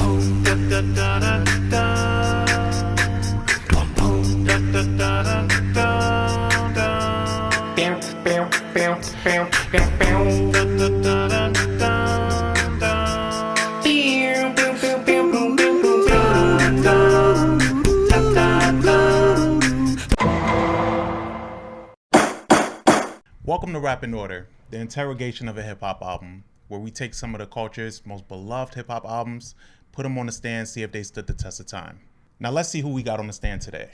Welcome to Rap in Order, the interrogation of a hip-hop album, where we take some of the culture's most beloved hip-hop albums, put them on the stand, see if they stood the test of time. Now let's see who we got on the stand today.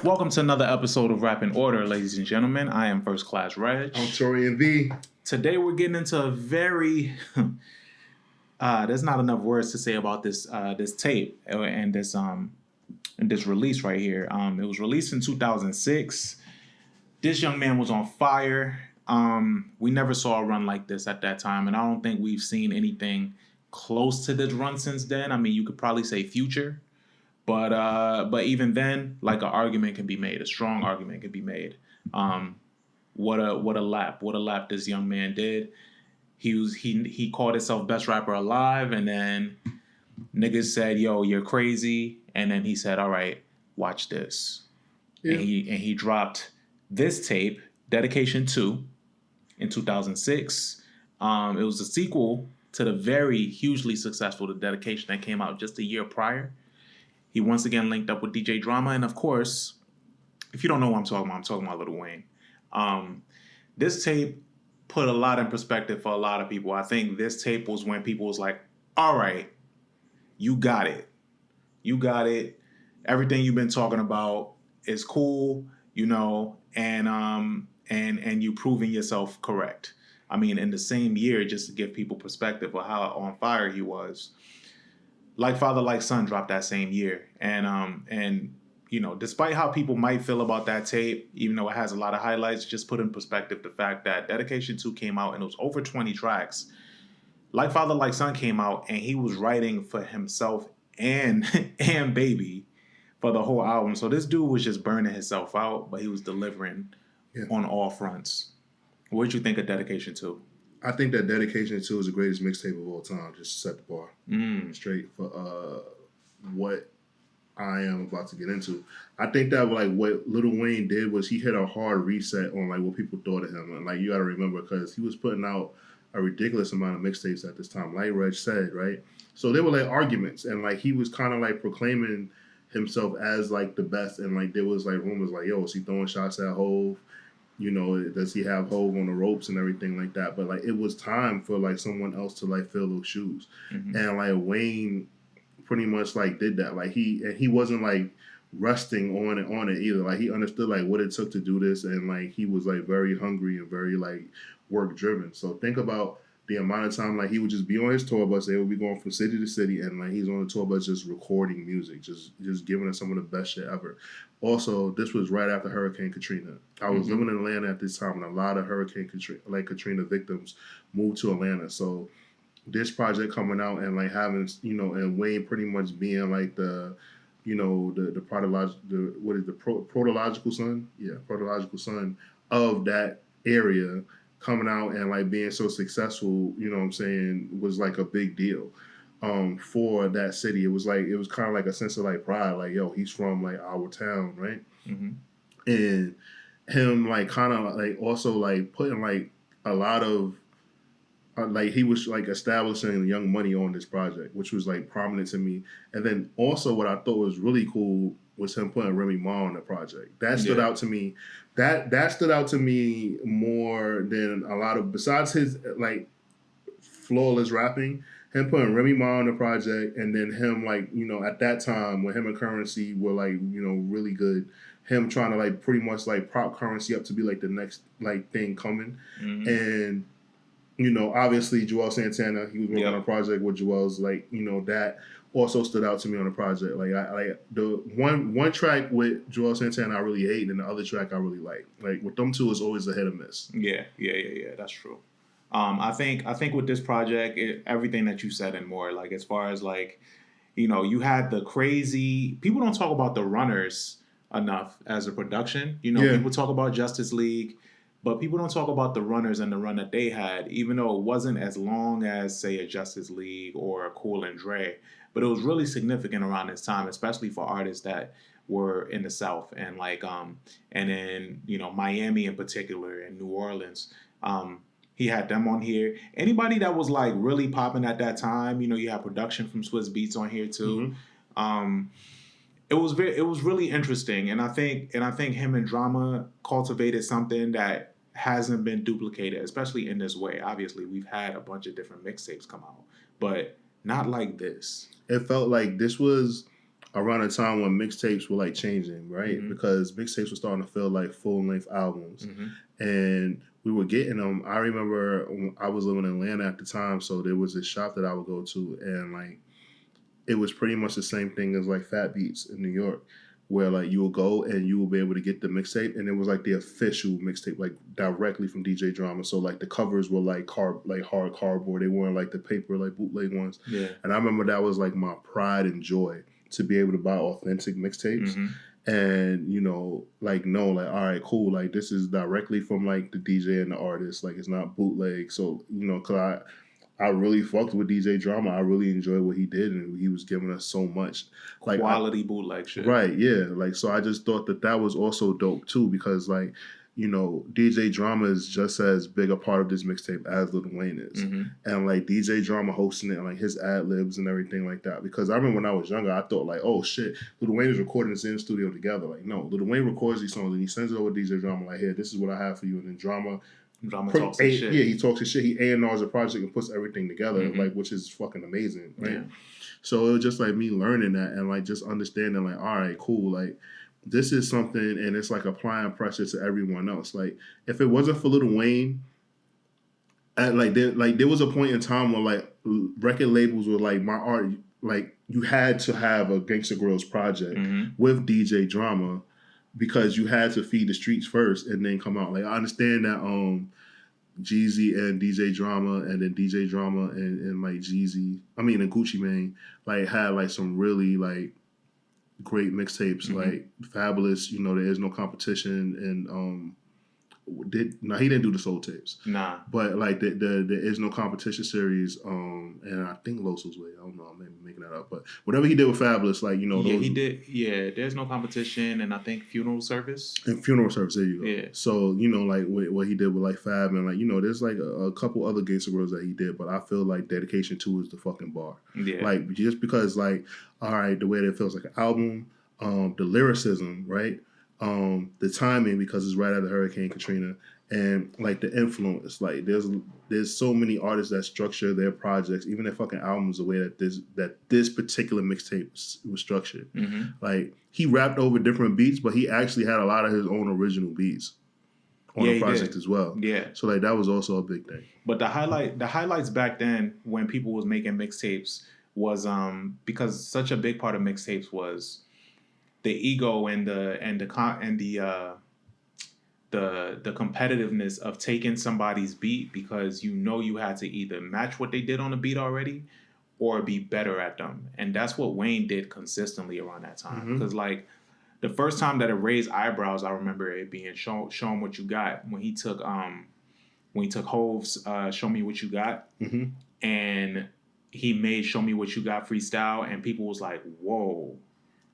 Welcome to another episode of Rap in Order, ladies and gentlemen. I am First Class Regg. I'm Taurian B. Today we're getting into a very... there's not enough words to say about this this tape and this release right here. It was released in 2006. This young man was on fire. We never saw a run like this at that time, and I don't think we've seen anything close to this run since then. I mean, you could probably say Future, but even then, like, an argument can be made, a strong argument can be made. What a lap this young man did. He called himself best rapper alive, and then niggas said, "Yo, you're crazy," and then he said, "All right, watch this," yeah. and he dropped this tape, Dedication 2, in 2006. It was a sequel to the very hugely successful The Dedication that came out just a year prior. He once again linked up with DJ Drama, and of course, if you don't know what I'm talking about Lil Wayne. This tape put a lot in perspective for a lot of people. I think this tape was when people was like, all right, you got it. You got it. Everything you've been talking about is cool, you know, and you proving yourself correct. I mean, in the same year, just to give people perspective of how on fire he was. Like Father, Like Son dropped that same year. And you know, despite how people might feel about that tape, even though it has a lot of highlights, just put in perspective the fact that Dedication 2 came out and it was over 20 tracks. Like Father, Like Son came out and he was writing for himself and Baby for the whole album. So this dude was just burning himself out, but he was delivering on all fronts. What did you think of Dedication 2? I think that Dedication 2 is the greatest mixtape of all time, just to set the bar straight for what I am about to get into. I think that like what Lil Wayne did was he hit a hard reset on like what people thought of him. And like you got to remember, because he was putting out a ridiculous amount of mixtapes at this time, like Regg said, right? So they were like arguments, and like he was kind of like proclaiming himself as like the best, and like there was like rumors like, yo, is he throwing shots at Hove? You know, does he have Hove on the ropes and everything like that? But like it was time for like someone else to like fill those shoes, and like Wayne pretty much like did that. Like he wasn't like resting on it either. Like he understood like what it took to do this, and like he was like very hungry and very like work driven. So think about the amount of time like he would just be on his tour bus. They would be going from city to city, and like he's on the tour bus just recording music, just giving us some of the best shit ever. Also, this was right after Hurricane Katrina. I was living in Atlanta at this time, and a lot of Hurricane Katrina victims moved to Atlanta. So this project coming out and like having, you know, and Wayne pretty much being like the, you know, the protological son? Yeah, protological son of that area coming out and like being so successful, you know what I'm saying, was like a big deal for that city. It was kind of like a sense of like pride, like, yo, he's from like our town, right? And him like kind of like also like putting like a lot of like he was like establishing Young Money on this project, which was like prominent to me. And then also what I thought was really cool was him putting Remy Ma on the project. That stood out to me. That stood out to me more than a lot of, besides his like flawless rapping, him putting Remy Ma on the project, and then him like, you know, at that time when him and Currency were like, you know, really good, him trying to like pretty much like prop Currency up to be like the next like thing coming. And you know, obviously Joel Santana, he was working on a project with Joel's, like, you know, that also stood out to me on the project. Like I the one track with Joel Santana I really hate, and the other track I really like. Like with them two is always a hit or miss. Yeah. That's true. I think with this project, everything that you said and more, like as far as like, you know, you had the crazy, people don't talk about the runners enough as a production. You know, people talk about Justice League. But people don't talk about the runners and the run that they had, even though it wasn't as long as, say, a Justice League or a Cool and Dre. But it was really significant around this time, especially for artists that were in the South and and in Miami in particular and New Orleans. He had them on here. Anybody that was like really popping at that time, you have production from Swiss Beats on here too. Mm-hmm. It was really interesting, and I think him and Drama cultivated something that hasn't been duplicated, especially in this way. Obviously, we've had a bunch of different mixtapes come out, but not like this. It felt like this was around a time when mixtapes were like changing, right? Mm-hmm. Because mixtapes were starting to feel like full-length albums, mm-hmm. and we were getting them. I remember I was living in Atlanta at the time, so there was this shop that I would go to, and like it was pretty much the same thing as like Fat Beats in New York, where like you will go and you will be able to get the mixtape, and it was like the official mixtape, like directly from DJ Drama. So like the covers were like hard cardboard. They weren't like the paper like bootleg ones. Yeah. And I remember that was like my pride and joy to be able to buy authentic mixtapes. Mm-hmm. And all right, cool, like this is directly from like the DJ and the artist, like it's not bootleg. So because I really fucked with DJ Drama. I really enjoyed what he did, and he was giving us so much like quality bootleg shit. Right, yeah. Like, so I just thought that was also dope too, because like, DJ Drama is just as big a part of this mixtape as Lil Wayne is. Mm-hmm. And like DJ Drama hosting it and like his ad libs and everything like that. Because I remember when I was younger, I thought like, oh shit, Lil Wayne is recording this in the studio together. Like, no, Lil Wayne records these songs and he sends it over to DJ Drama like, here, this is what I have for you. And then Drama talks his shit. Yeah, he talks his shit. He A&Rs a project and puts everything together, mm-hmm. like, which is fucking amazing, right? Yeah. So it was just like me learning that and like just understanding like, all right, cool, like this is something, and it's like applying pressure to everyone else. Like if it wasn't for Lil Wayne, there was a point in time where like record labels were like, my art, like you had to have a Gangsta Grillz project mm-hmm. with DJ Drama, because you had to feed the streets first and then come out. Like I understand that Jeezy and DJ Drama, and then DJ Drama and like Jeezy, and Gucci Mane like had like some really like great mixtapes, mm-hmm. like Fabulous, There Is No Competition, and he didn't do the soul tapes. Nah. But like the There Is No Competition series, and I think Loso's Way. I don't know, I'm maybe making that up. But whatever he did with Fabulous, like, Yeah, he did. Yeah, There's No Competition, and I think Funeral Service. And Funeral Service, there you go. Yeah. So, like what he did with like Fab, and like, there's like a couple other Gangsta Grillz that he did, but I feel like Dedication 2 is the fucking bar. Yeah. Like, just because like, all right, the way that it feels like an album, the lyricism, right? The timing, because it's right after Hurricane Katrina, and like the influence. Like there's so many artists that structure their projects, even their fucking albums, the way that this particular mixtape was structured. Mm-hmm. Like he rapped over different beats, but he actually had a lot of his own original beats on the project as well. Yeah. So like that was also a big thing. But the highlights back then when people was making mixtapes was because such a big part of mixtapes was the ego and the competitiveness of taking somebody's beat, because you had to either match what they did on the beat already or be better at them. And that's what Wayne did consistently around that time. Because like the first time that it raised eyebrows, I remember it being Show 'Em What You Got, when he took Hov's Show Me What You Got, mm-hmm. and he made Show Me What You Got freestyle, and people was like, whoa.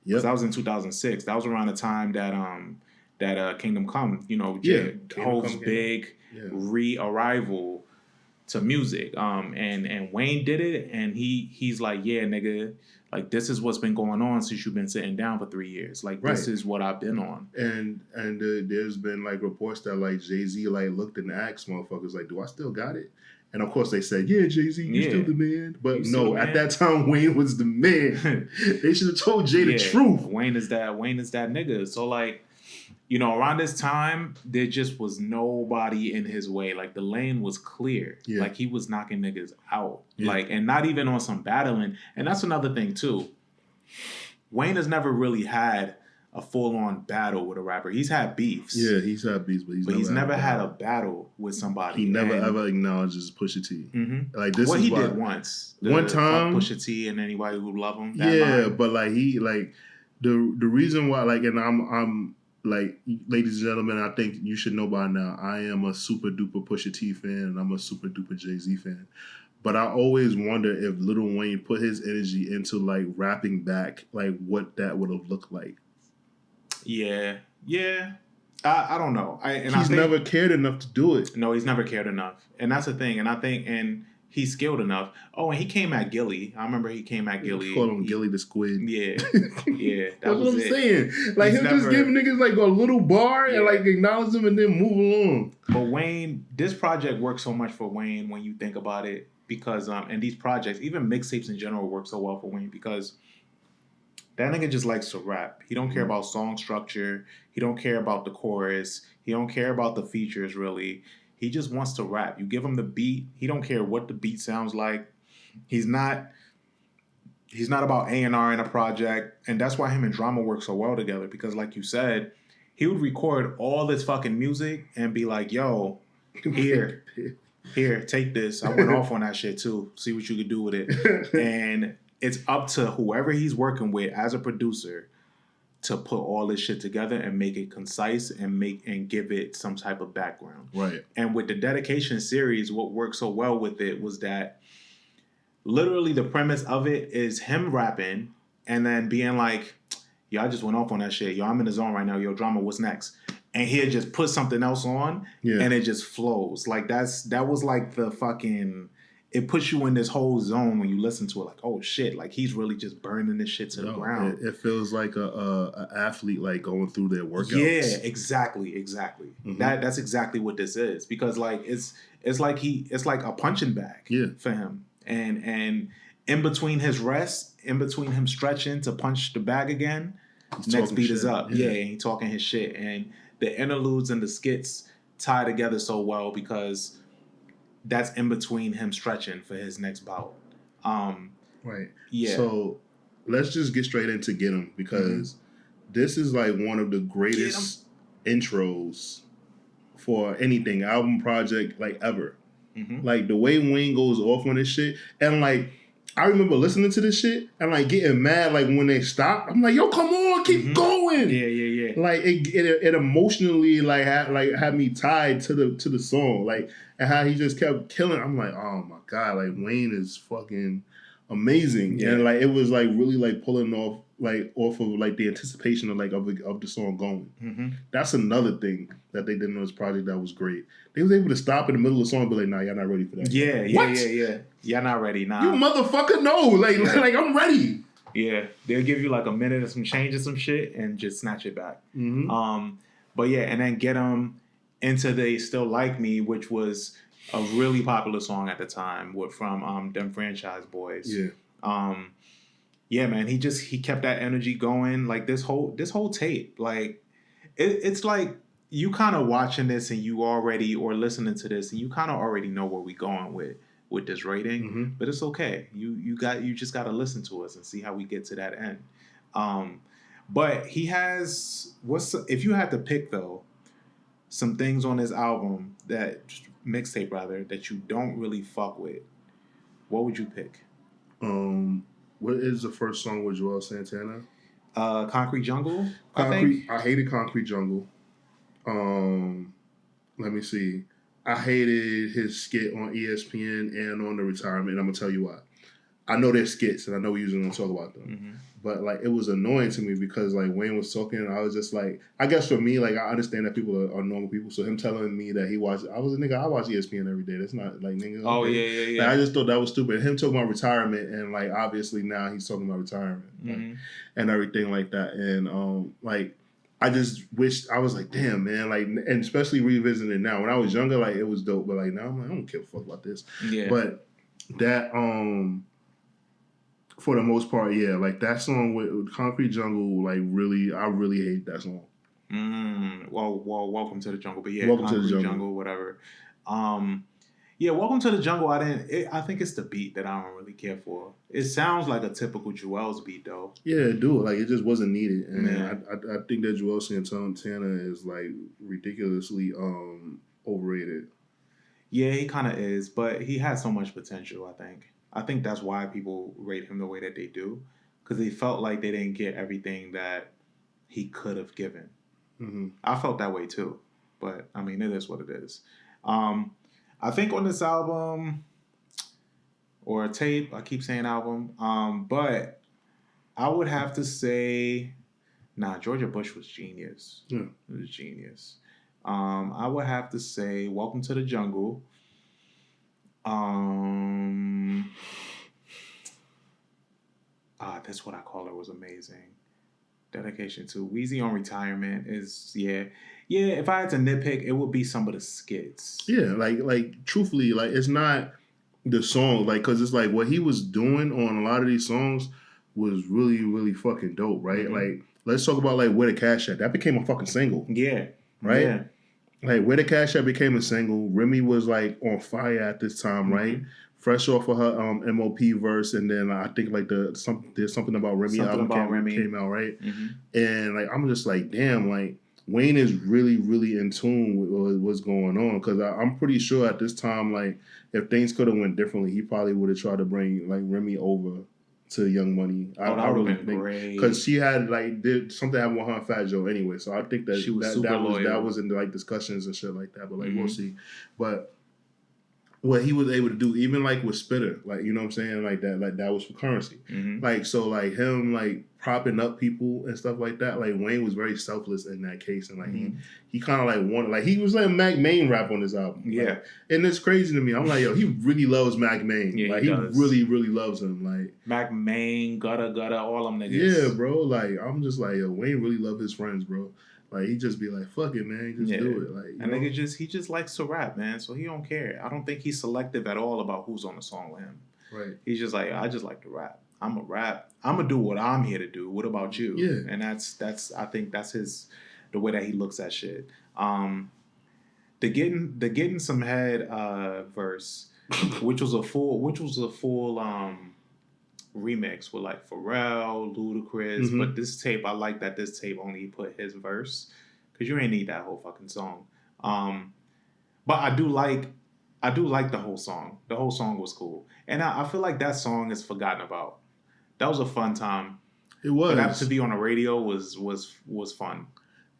Yep. That was in 2006. That was around the time that Kingdom Come, Hov's big re-arrival to music. And Wayne did it, and he's like, yeah, nigga, like this is what's been going on since you've been sitting down for 3 years. Like this is what I've been on. And there's been like reports that like Jay-Z like looked and asked motherfuckers like, do I still got it? And of course they said, yeah, Jay-Z, you still the man. But no, at that time, Wayne was the man. They should have told Jay the truth. Wayne is that nigga. So like, around this time, there just was nobody in his way. Like the lane was clear. Yeah. Like he was knocking niggas out. Yeah. Like, and not even on some battling. And that's another thing too. Wayne has never really had a full-on battle with a rapper. He's had beefs. Yeah, he's had beefs, but he's never had a battle with somebody. He never ever acknowledges Pusha T. Mm-hmm. Like this. Well, he did once. One time, Pusha T and anybody who love him. Yeah, but like he like the reason why, like, and I'm like, ladies and gentlemen, I think you should know by now, I am a super duper Pusha T fan, and I'm a super duper Jay-Z fan. But I always wonder if Lil Wayne put his energy into like rapping back, like what that would have looked like. Yeah. I don't know. He's never cared enough to do it. No, he's never cared enough, and that's the thing. And he's skilled enough. Oh, and he came at Gilly. I remember he came at Gilly. Called him Gilly the Squid. Yeah. That's what I'm saying. Like, he'll just give niggas like a little bar and like acknowledge them and then move along. But Wayne, this project works so much for Wayne when you think about it, because and these projects, even mixtapes in general, work so well for Wayne because that nigga just likes to rap. He don't care about song structure. He don't care about the chorus. He don't care about the features, really. He just wants to rap. You give him the beat. He don't care what the beat sounds like. He's not about A&R in a project. And that's why him and Drama work so well together. Because like you said, he would record all this fucking music and be like, yo, here, take this. I went off on that shit too. See what you could do with it. And it's up to whoever he's working with as a producer to put all this shit together and make it concise and give it some type of background. Right. And with the Dedication series, what worked so well with it was that literally the premise of it is him rapping and then being like, yo, I just went off on that shit. Yo, I'm in the zone right now. Yo, Drama, what's next? And he'll just put something else on and it just flows. Like that was like the fucking... It puts you in this whole zone when you listen to it. Like, oh shit! Like he's really just burning this shit to the ground. It feels like a athlete like going through their workouts. Yeah, exactly. Mm-hmm. That's exactly what this is, because like it's like a punching bag for him. And in between his rest, in between him stretching to punch the bag again, next beat is up. Yeah, and he talking his shit. And the interludes and the skits tie together so well because that's in between him stretching for his next bout. Right. Yeah. So let's just get straight into Get 'Em, because this is like one of the greatest intros for anything, album, project, like ever. Mm-hmm. Like the way Wayne goes off on this shit. And like, I remember listening to this shit and like getting mad like when they stopped. I'm like, yo, come on, keep going. Yeah. Like it emotionally like had me tied to the song. Like, and how he just kept killing. I'm like, oh my God, like Wayne is fucking amazing. Yeah. And like it was like really like pulling off of like the anticipation of like of the song going. Mm-hmm. That's another thing that they did on this project that was great. They was able to stop in the middle of the song and be like, nah, y'all not ready for that. Yeah. Y'all not ready. Nah. You motherfucker, no. Like I'm ready. Yeah. They'll give you like a minute of some change or some shit and just snatch it back. Mm-hmm. But yeah, and then Get 'Em into They Still Like Me, which was a really popular song at the time from them Franchise Boys. Yeah. Yeah, man, he kept that energy going. Like this whole tape, like it's like you kind of watching this and you already, or listening to this and you kind of already know where we going with this rating, but it's okay. You just got to listen to us and see how we get to that end. But he has if you had to pick though some things on this album mixtape rather that you don't really fuck with, what would you pick? What is the first song with Joel Santana? Concrete Jungle, I hated Concrete Jungle. Let me see. I hated his skit on ESPN and on The Retirement, and I'm gonna tell you why. I know they're skits, and I know we usually don't talk about them. Mm-hmm. But like, it was annoying to me because like Wayne was talking, and I was just like, I guess for me, like I understand that people are normal people, so him telling me that he watched, I watch ESPN every day. That's not like nigga. Oh okay. Yeah. Like, I just thought that was stupid. Him talking about retirement, and like obviously now he's talking about retirement and everything like that, and like. I just wish I was like, damn, man, like, and especially revisiting it now. When I was younger, like, it was dope, but like now I'm like, I don't give a fuck about this. Yeah. But that, for the most part, yeah, like that song with Concrete Jungle, like, really, I really hate that song. Well, Welcome to the Jungle, but yeah, Welcome Concrete to the Jungle, whatever. Yeah, Welcome to the Jungle. I think it's the beat that I don't really care for. It sounds like a typical Joel's beat, though. Yeah, it do. Like, it just wasn't needed. And I think that Joel Santana is, like, ridiculously overrated. Yeah, he kind of is. But he has so much potential, I think. I think that's why people rate him the way that they do. Because they felt like they didn't get everything that he could have given. Mm-hmm. I felt that way too. But I mean, it is what it is. I think on this album or a tape, I keep saying album, but I would have to say, Georgia Bush was genius. Yeah. It was genius. I would have to say, Welcome to the Jungle. That's What I Call Her was amazing. Dedication to Weezy on Retirement is, yeah. If I had to nitpick, it would be some of the skits. Yeah, like truthfully, like it's not the song, like, because it's like what he was doing on a lot of these songs was really, really fucking dope, right? Mm-hmm. Like, let's talk about like Where the Cash At. That became a fucking single. Yeah. Right? Yeah. Like Where the Cash At became a single. Remy was like on fire at this time, right? Fresh off of her MOP verse, and then I think like there's something about Remy album came out, right? Mm-hmm. And like I'm just like, damn, like Wayne is really, really in tune with what's going on, because I'm pretty sure at this time, like if things could have went differently, he probably would have tried to bring like Remy over to Young Money. I really think, great, because she had like did something happen with her and Fat Joe anyway, so I think that that was in like discussions and shit like that. But like we'll see, but. What he was able to do, even like with Spitter, like, you know what I'm saying, like that was for Currency. Mm-hmm. Like, so like him like propping up people and stuff like that, like Wayne was very selfless in that case, and like he kind of like wanted, like he was letting Mac Main rap on this album. Yeah. Like, and it's crazy to me. I'm like, yo, he really loves Mac Main. Yeah, like he really, really loves him. Like Mac Main, Gutter, all them niggas. Yeah, bro. Like I'm just like, yo, Wayne really love his friends, bro. Like he just be like, fuck it, man, just do it. Like, and nigga he just likes to rap, man. So he don't care. I don't think he's selective at all about who's on the song with him. Right. He's just like, I just like to rap. I'm a rap. I'm gonna do what I'm here to do. What about you? Yeah. And that's I think that's the way that he looks at shit. The getting some head verse, which was a full remix with like Pharrell, Ludacris, but this tape, I like that this tape only put his verse, because you ain't need that whole fucking song. But I do like the whole song. The whole song was cool, and I feel like that song is forgotten about. That was a fun time. It was. For that to be on the radio was fun.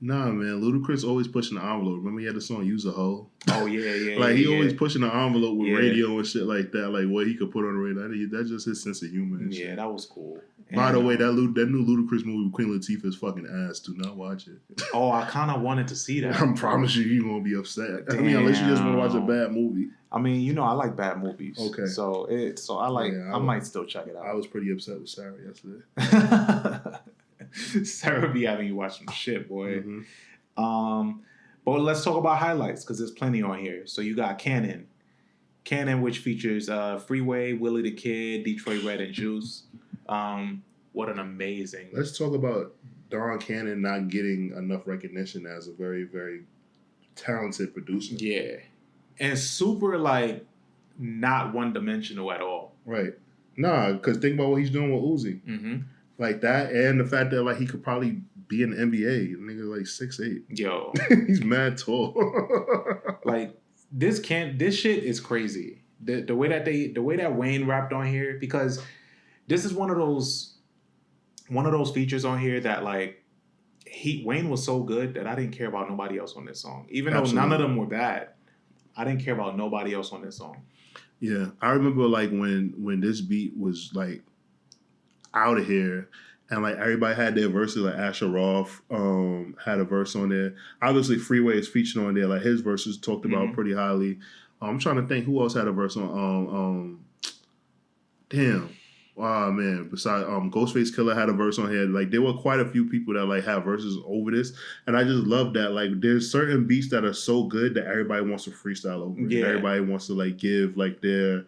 Nah, man, Ludacris always pushing the envelope. Remember he had the song "Use a Hoe"? Oh yeah. Like he always pushing the envelope with radio and shit like that. Like what he could put on the radio. That's just his sense of humor. And shit. That was cool. By the way, that new Ludacris movie with Queen Latifah's fucking ass. Do not watch it. Oh, I kind of wanted to see that. I promise you're gonna be upset. Damn. I mean, unless you just want to watch a bad movie. I mean, you know, I like bad movies. Okay. So I like. Yeah, I might still check it out. I was pretty upset with Sarah yesterday. Sarah be having you watch some shit, boy. But let's talk about highlights, because there's plenty on here. So you got Cannon, which features Freeway, Willie the Kid, Detroit Red, and Juice. What an amazing. Let's talk about Don Cannon not getting enough recognition as a very, very talented producer. Yeah, and super like not one dimensional at all. Right. Nah, because think about what he's doing with Uzi. Mm-hmm. Like that, and the fact that like he could probably be in the NBA. Nigga like 6'8". Yo. He's mad tall. Like this shit is crazy. The way that Wayne rapped on here, because this is one of those features on here that like Wayne was so good that I didn't care about nobody else on this song. Even though none of them were bad, I didn't care about nobody else on this song. Yeah. I remember like when this beat was like out of here, and like everybody had their verses. Like Asher Roth had a verse on there. Obviously, Freeway is featured on there. Like his verses talked about pretty highly. I'm trying to think who else had a verse on. Damn, oh man. Besides, Ghostface Killer had a verse on here. Like there were quite a few people that like have verses over this, and I just love that. Like there's certain beats that are so good that everybody wants to freestyle over. Yeah. Everybody wants to like give like their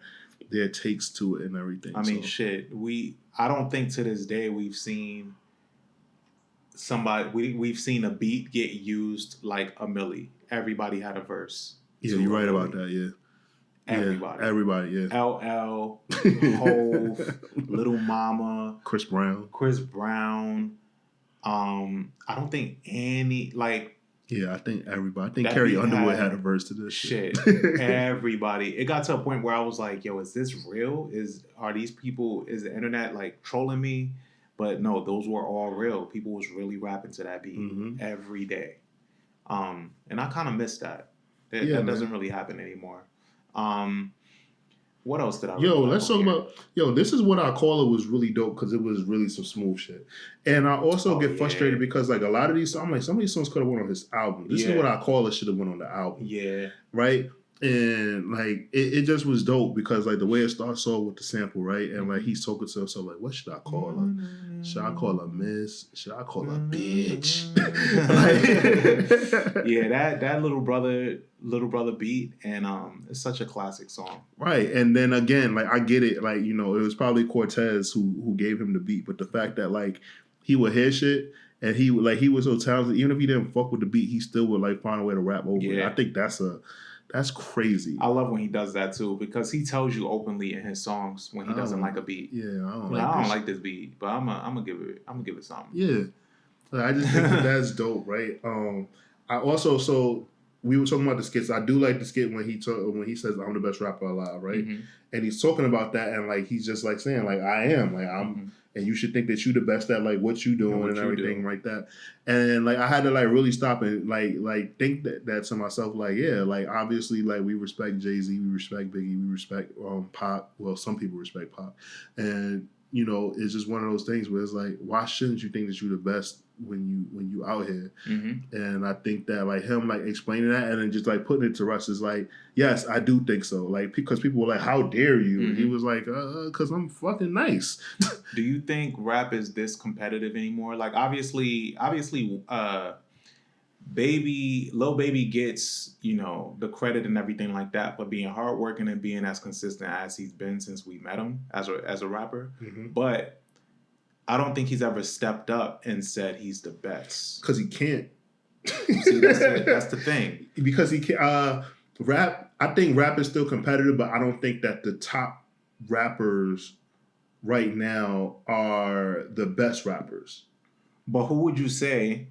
takes to it and everything. I mean, shit. I don't think to this day we've seen we've seen a beat get used like a milli. Everybody had a verse. Yeah, you're right about that. Yeah. Everybody. Yeah. LL, Hove, Little Mama, Chris Brown. I don't think any like. Yeah, I think everybody. I think Carrie Underwood had a verse to this shit. Everybody. It got to a point where I was like, yo, is this real? Are these people, is the internet like trolling me? But no, those were all real. People was really rapping to that beat Mm-hmm. every day. And I kind of miss that. Yeah, That man. doesn't really happen anymore. What else did I Yo, really like let's on talk here? about This is what I call it was really dope because it was really some smooth shit. And I also Oh, get frustrated yeah. because like a lot of these songs, I'm like, some of these songs could have went on his album. This is Yeah. what I call it should have went on the album. Yeah. Right? And like it just was dope because like the way it starts off with the sample, right? And like he's talking to himself like, what should I call her? Should I call her Miss? Should I call her Bitch? Like, Yeah, that little brother beat, and it's such a classic song. right. And then again, like I get it, like, you know, it was probably Cortez who gave him the beat, but the fact that like he would hear shit and he was so talented, even if he didn't fuck with the beat, he still would like find a way to rap over it. I think that's crazy. I love when he does that too because he tells you openly in his songs when he doesn't like a beat. Yeah, I don't like this beat, but I'm gonna give it something. Yeah, I just think that's dope, right? I also we were talking about the skits. I do like the skit when he says I'm the best rapper alive, right? Mm-hmm. And he's talking about that, and like he's just like saying like I am, like I'm, and you should think that you the best at like what you doing and everything like that. And like I had to like really stop and like think that to myself, like yeah, like obviously like we respect Jay-Z, we respect Biggie, we respect Pac. Well, some people respect Pac, and you know it's just one of those things where it's like why shouldn't you think that you're the best when you out here? And I think that like him like explaining that and then just like putting it to Russ is like, yes, I do think so. Like because people were like, how dare you? And he was like, because I'm fucking nice. Do you think rap is this competitive anymore? Like obviously, Lil Baby gets, you know, the credit and everything like that, but being hardworking and being as consistent as he's been since we met him as a rapper. But I don't think he's ever stepped up and said he's the best. Because he can't. See, that's the thing. Because he can't. Rap, I think rap is still competitive, but I don't think that the top rappers right now are the best rappers. But who would you say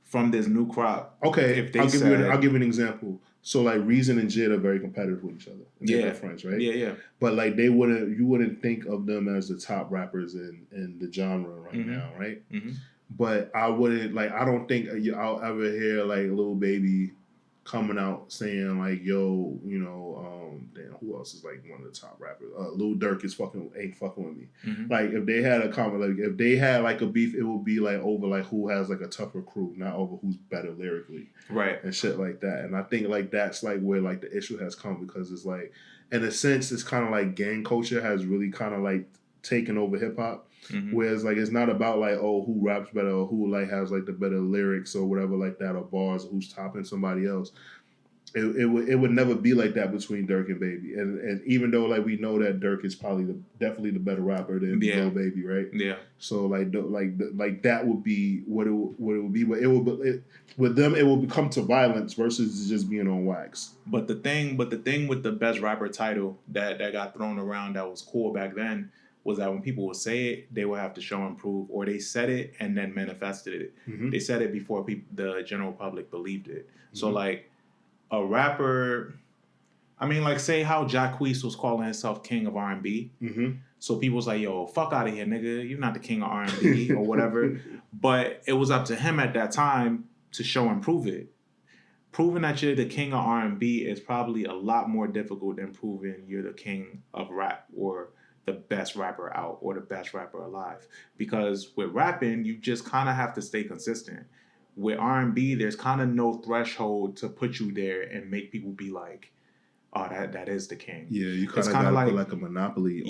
from this new crop? Okay, if they I'll give you an example. So like Reason and Jid are very competitive with each other. They're friends, right? Yeah. But like you wouldn't think of them as the top rappers in the genre right now, right? But I don't think I'll ever hear like Lil Baby coming out saying like, yo, you know, damn, who else is like one of the top rappers? Lil Durk ain't fucking with me. Like if they had a comment, like if they had like a beef, it would be like over like who has like a tougher crew, not over who's better lyrically, right? And shit like that. And I think like that's like where like the issue has come because it's like, in a sense, it's kind of like gang culture has really kind of like taken over hip hop. Whereas like it's not about like who raps better or who like has like the better lyrics or whatever like that or bars or who's topping somebody else. It would never be like that between Durk and Baby, and even though like we know that Durk is probably definitely the better rapper than Lil Baby, right? Yeah. So like that would be what it would be, but with them it will become to violence versus just being on wax. But the thing with the best rapper title that got thrown around that was cool back then was that when people would say it, they would have to show and prove, or they said it and then manifested it. They said it before the general public believed it. So like a rapper, I mean, like say how Jacquees was calling himself king of R&B. So people was like, yo, fuck out of here, nigga. You're not the king of R&B or whatever. But it was up to him at that time to show and prove it. Proving that you're the king of R&B is probably a lot more difficult than proving you're the king of rap or the best rapper out or the best rapper alive. Because with rapping, you just kind of have to stay consistent. With R&B, there's kind of no threshold to put you there and make people be like, oh, that is the king. Yeah, you kind of got to put like a monopoly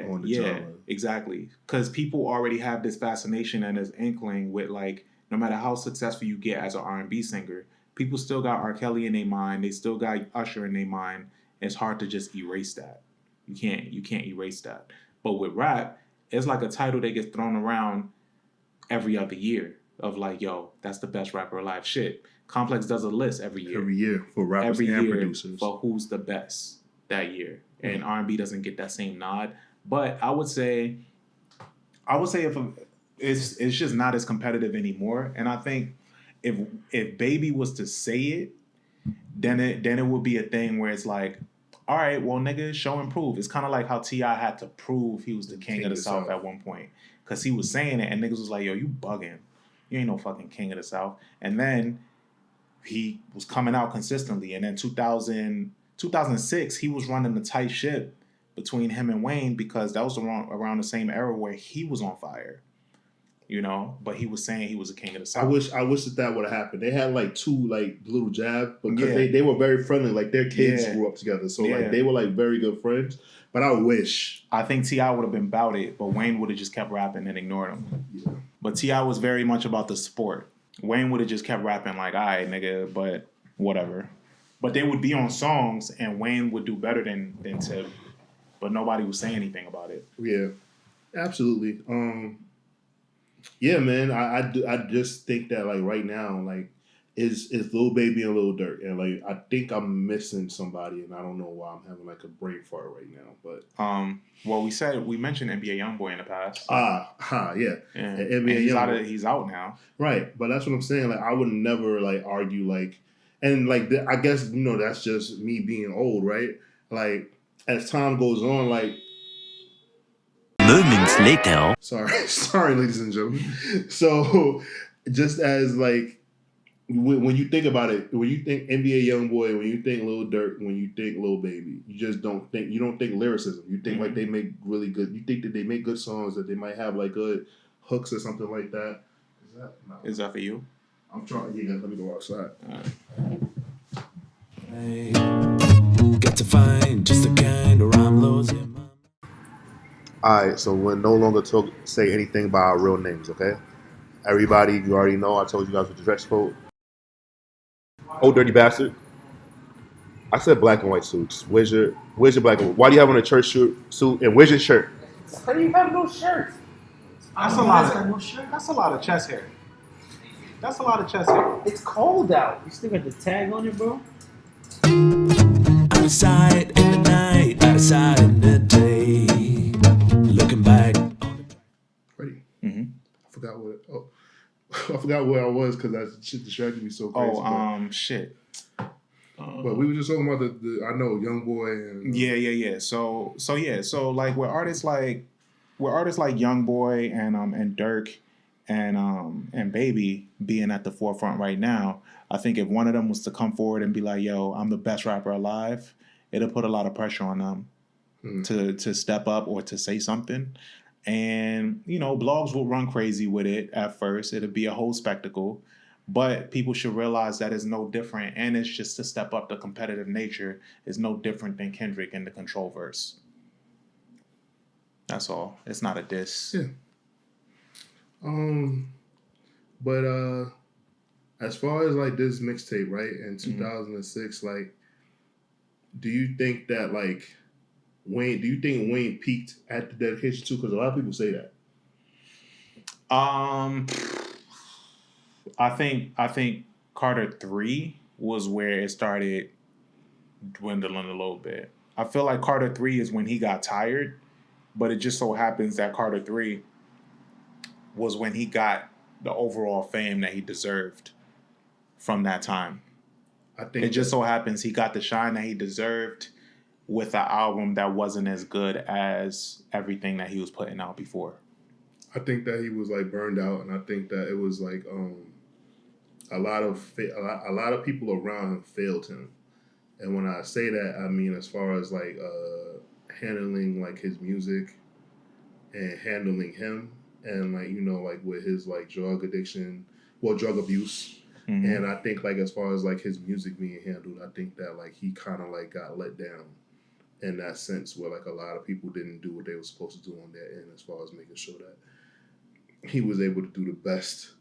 on the genre. Exactly. Because people already have this fascination and this inkling with like, no matter how successful you get as an R&B singer, people still got R. Kelly in their mind. They still got Usher in their mind. It's hard to just erase that. You can't erase that. But with rap, it's like a title that gets thrown around every other year of like, yo, that's the best rapper alive. Shit. Complex does a list every year. Every year for rappers and producers. For who's the best that year. And R&B doesn't get that same nod. But I would say if it's just not as competitive anymore. And I think if Baby was to say it, then it would be a thing where it's like, all right, well, nigga, show and prove. It's kind of like how T.I. had to prove he was the king of the South at one point. Because he was saying it, and niggas was like, yo, you bugging. You ain't no fucking king of the South. And then he was coming out consistently. And then 2006, he was running the tight ship between him and Wayne because that was around the same era where he was on fire. You know, but he was saying he was a king of the South. I wish that would have happened. They had like two like little jabs because they were very friendly. Like their kids grew up together, so like they were like very good friends. But I think T.I. would have been about it, but Wayne would have just kept rapping and ignored him. Yeah. But T.I. was very much about the sport. Wayne would have just kept rapping like, all right, nigga, but whatever. But they would be on songs, and Wayne would do better than Tip. But nobody would say anything about it. Yeah, absolutely. Yeah, man. I just think that like right now, like is Lil Baby and Lil Durk, and like I think I'm missing somebody, and I don't know why I'm having like a brain fart right now. But well, we mentioned NBA YoungBoy in the past. Yeah. And he's out now. Right, but that's what I'm saying. Like I would never like argue like, and like I guess you know that's just me being old, right? Like as time goes on, like. Moments later. Sorry, ladies and gentlemen. So, just as like when you think about it, when you think NBA YoungBoy, when you think Lil Durk, when you think Lil Baby, you just don't think lyricism. You think like they make really good. You think that they make good songs, that they might have like good hooks or something like that. Is that for you? I'm trying. Yeah, let me go outside. Got to find just the kind of rhyme losing. Alright, so we'll no longer say anything by our real names, okay? Everybody, you already know, I told you guys what the dress code. Oh, dirty bastard. I said black and white suits. Where's your black and white? Why do you have on a church suit and where's your shirt? How do you have no shirt? That's a lot of chest hair. That's a lot of chest hair. It's cold out. You still got the tag on it, bro? Outside in the night, outside in the day. Looking back. Ready? Mm-hmm. I forgot where I was because that shit distracted me so crazy. Shit. But we were just talking about the I know YoungBoy and yeah. So like with artists like YoungBoy and Durk and Baby being at the forefront right now, I think if one of them was to come forward and be like, "Yo, I'm the best rapper alive," it'll put a lot of pressure on them to step up or to say something. And, you know, blogs will run crazy with it at first. It'll be a whole spectacle. But people should realize that it's no different. And it's just to step up the competitive nature is no different than Kendrick in the Control verse. That's all. It's not a diss. Yeah. But as far as like this mixtape, right, in 2006, like, do you think that like Wayne peaked at the dedication too? Because a lot of people say that. I think Carter 3 was where it started dwindling a little bit. I feel like Carter 3 is when he got tired, but it just so happens that Carter 3 was when he got the overall fame that he deserved from that time. I think it just so happens he got the shine that he deserved with an album that wasn't as good as everything that he was putting out before. I think that he was like burned out, and I think that it was like a lot of people around him failed him. And when I say that, I mean as far as like handling like his music and handling him, and like, you know, like with his like drug abuse. Mm-hmm. And I think like as far as like his music being handled, I think that like he kind of like got let down in that sense, where like a lot of people didn't do what they were supposed to do on that end, as far as making sure that he was able to do the best,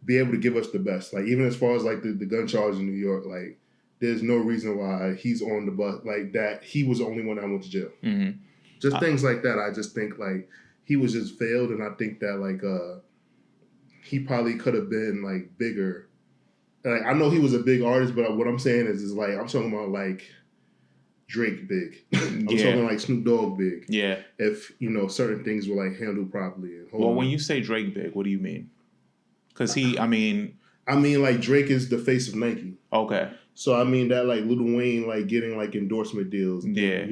be able to give us the best. Like even as far as like the gun charge in New York, like there's no reason why he's on the bus like that. He was the only one that went to jail. Mm-hmm. Just things like that. I just think like he was just failed, and I think that like he probably could have been like bigger. Like I know he was a big artist, but what I'm saying is like I'm talking about like Drake big. I'm talking like Snoop Dogg big. Yeah. If, you know, certain things were like handled properly. And when you say Drake big, what do you mean? Because I mean like Drake is the face of Nike. Okay. So I mean that like Lil Wayne like getting like endorsement deals. Yeah.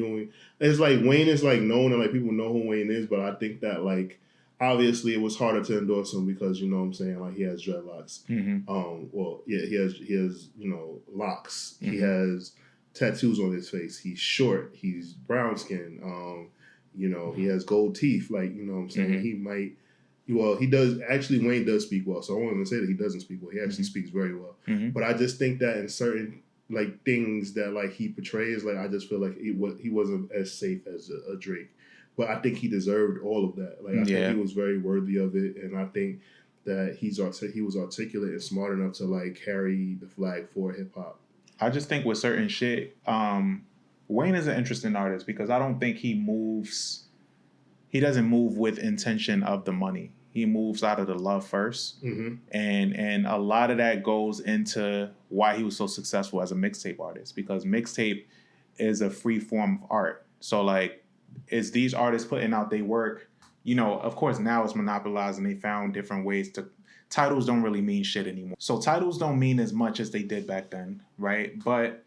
It's like Wayne is like known and like people know who Wayne is, but I think that like obviously it was harder to endorse him because you know what I'm saying, like he has dreadlocks. Well, yeah, he has locks. He has tattoos on his face. He's short. He's brown skin. He has gold teeth. Like, you know what I'm saying? He might. Well, he does. Actually, Wayne does speak well. So I won't even say that he doesn't speak well. He actually speaks very well. But I just think that in certain like things that like he portrays, like I just feel like he wasn't as safe as a Drake. But I think he deserved all of that. Like I think he was very worthy of it, and I think that he was articulate and smart enough to like carry the flag for hip hop. I just think with certain shit, Wayne is an interesting artist because I don't think he moves. He doesn't move with intention of the money. He moves out of the love first, and a lot of that goes into why he was so successful as a mixtape artist, because mixtape is a free form of art. So like, it's these artists putting out their work. You know, of course now it's monopolized and they found different ways to. Titles don't really mean shit anymore. So titles don't mean as much as they did back then, right? But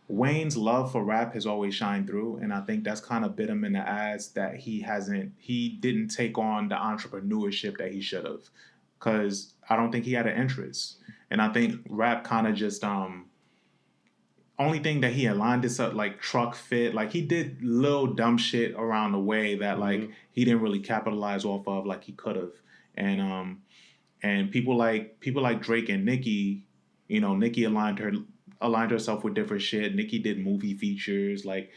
Wayne's love for rap has always shined through, and I think that's kind of bit him in the ass that he didn't take on the entrepreneurship that he should have, because I don't think he had an interest. And I think rap kind of just only thing that he aligned this up like truck fit, like he did little dumb shit around the way that like he didn't really capitalize off of like he could have. And people like Drake and Nicki, you know, Nicki aligned herself with different shit. Nicki did movie features. Like,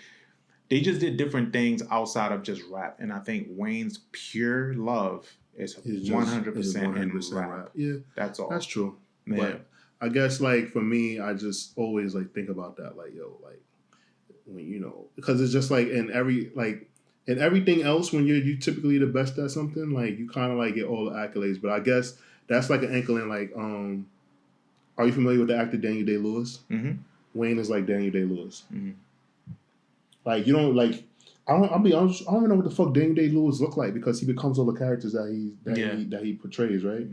they just did different things outside of just rap. And I think Wayne's pure love is 100% in rap. Yeah, that's all. That's true. Yeah. But I guess like for me, I just always like think about that. Like, yo, like when because it's just like in everything else, when you typically the best at something, like you kind of like get all the accolades. But I guess that's like an inkling. Like, are you familiar with the actor Daniel Day-Lewis? Wayne is like Daniel Day-Lewis. Like, you don't like. I'll be honest. I don't even know what the fuck Daniel Day-Lewis look like because he becomes all the characters that he portrays, right?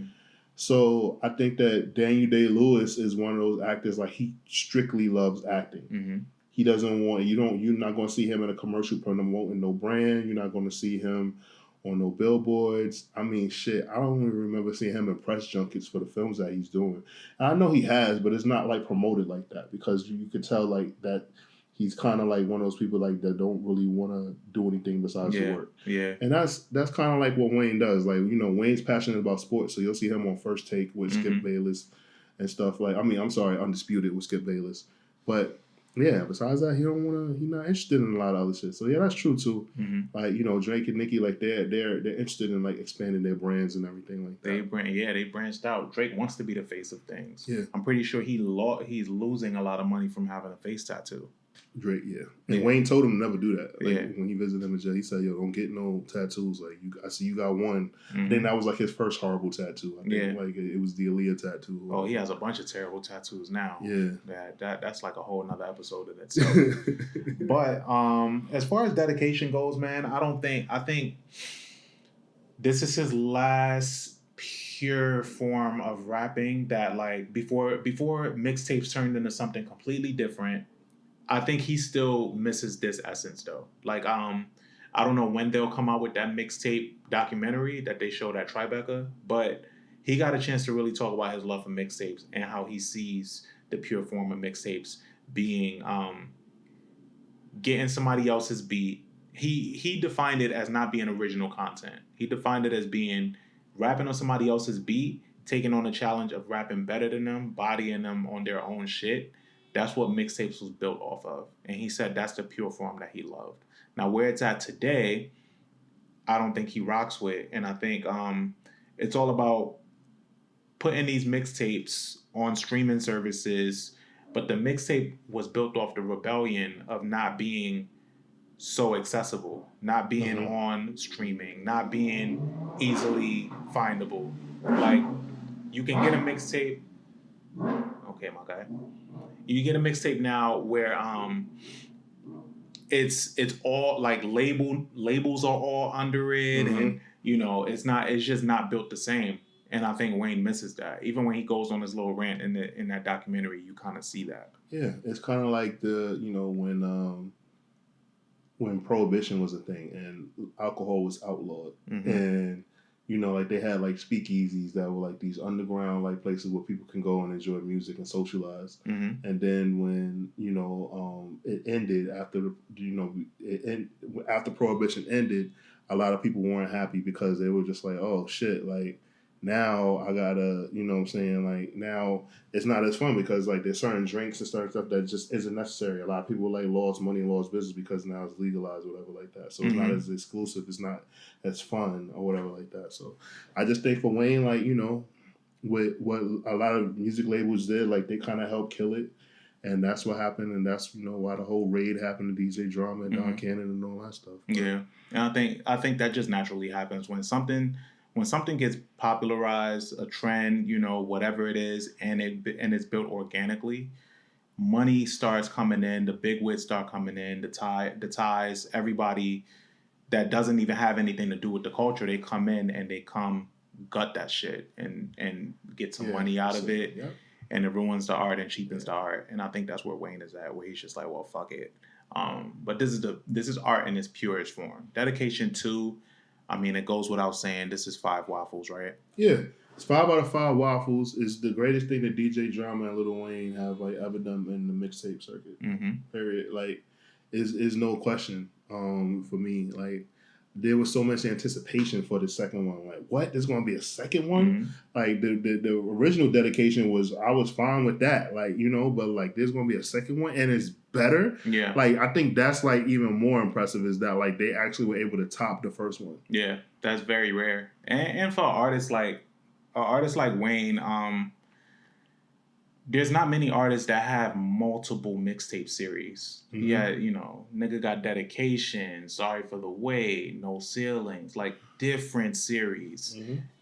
So I think that Daniel Day-Lewis is one of those actors, like he strictly loves acting. He doesn't want you're not going to see him in a commercial promoting no brand. You're not going to see him on no billboards. I mean, shit, I don't even remember seeing him in press junkets for the films that he's doing. And I know he has, but it's not like promoted like that because you could tell like that he's kind of like one of those people like that don't really want to do anything besides the work. Yeah. And that's kind of like what Wayne does. Like, Wayne's passionate about sports, so you'll see him on First Take with Skip Bayless and stuff like. I mean, I'm sorry, Undisputed with Skip Bayless, but. Yeah, besides that, he's not interested in a lot of other shit. So yeah, that's true too. Like, Drake and Nicki, like they're interested in like expanding their brands and everything like that. They branched out. Drake wants to be the face of things. Yeah. I'm pretty sure he's losing a lot of money from having a face tattoo. Drake, yeah. And Wayne told him to never do that. Like, when he visited him in jail, he said, yo, don't get no tattoos. Like, I see you got one. Then that was like his first horrible tattoo. I think like it was the Aaliyah tattoo. Oh, he has a bunch of terrible tattoos now. Yeah. That's like a whole nother episode in itself. But as far as dedication goes, man, I think this is his last pure form of rapping that like before mixtapes turned into something completely different. I think he still misses this essence though. Like, I don't know when they'll come out with that mixtape documentary that they showed at Tribeca, but he got a chance to really talk about his love for mixtapes and how he sees the pure form of mixtapes being getting somebody else's beat. He defined it as not being original content. He defined it as being rapping on somebody else's beat, taking on the challenge of rapping better than them, bodying them on their own shit. That's what mixtapes was built off of. And he said that's the pure form that he loved. Now, where it's at today, I don't think he rocks with. And I think it's all about putting these mixtapes on streaming services. But the mixtape was built off the rebellion of not being so accessible, not being on streaming, not being easily findable. Like, you can get a mixtape. Okay, my guy. You get a mixtape now where it's all like labels are all under it, and it's just not built the same. And I think Wayne misses that. Even when he goes on his little rant in that documentary, you kind of see that. Yeah, it's kind of like when Prohibition was a thing and alcohol was outlawed, and like they had like speakeasies that were like these underground like places where people can go and enjoy music and socialize. And then when it ended after after Prohibition ended, a lot of people weren't happy because they were just like, oh shit, like now I gotta, like now it's not as fun because like there's certain drinks and certain stuff that just isn't necessary. A lot of people like lost money and lost business because now it's legalized or whatever like that. So it's not as exclusive, it's not as fun or whatever like that. So I just think for Wayne, like, with what a lot of music labels did, like they kind of helped kill it. And that's what happened, and that's why the whole raid happened to DJ Drama and Don Cannon and all that stuff. Yeah, and I think that just naturally happens when something gets popularized, a trend, whatever it is, and it's built organically. Money starts coming in, the big wigs start coming in, the ties, everybody that doesn't even have anything to do with the culture, they come in and they come gut that shit and get some money out of it. Yeah. And it ruins the art and cheapens the art. And I think that's where Wayne is at, where he's just like, well, fuck it. But this is art in its purest form. Dedication 2, I mean, it goes without saying, this is 5 waffles, right? Yeah. It's 5 out of 5 waffles. It's the greatest thing that DJ Drama and Lil Wayne have like ever done in the mixtape circuit. Period. Like, is no question for me. Like, there was so much anticipation for the second one. Like, what? There's going to be a second one? Like, the original dedication was, I was fine with that. Like, but like, there's going to be a second one and it's better. Yeah. Like, I think that's like even more impressive is that like they actually were able to top the first one. Yeah, that's very rare. And for artists like Wayne, there's not many artists that have multiple mixtape series. Yeah, nigga got Dedication, Sorry for the Wait, No Ceilings, like different series.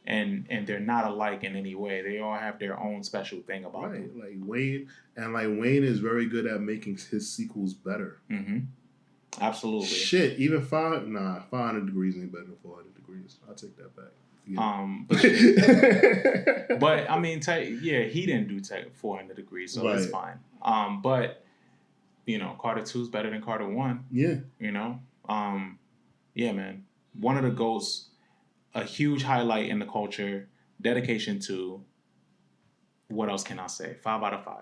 And they're not alike in any way. They all have their own special thing about them. Like Wayne is very good at making his sequels better. Absolutely. Shit, even 500 Degrees ain't better than 400 Degrees. I'll take that back. But I mean, he didn't do 400 Degrees, so it's fine. But Carter 2 is better than Carter 1. Yeah. Yeah, man. One of the GOATs, a huge highlight in the culture. Dedication 2. What else can I say? 5 out of 5.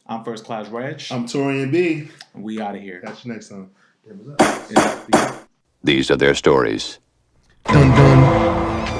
I'm First Class Regg. I'm Taurian B. We out of here. Catch you next time. These are their stories. Dun dun.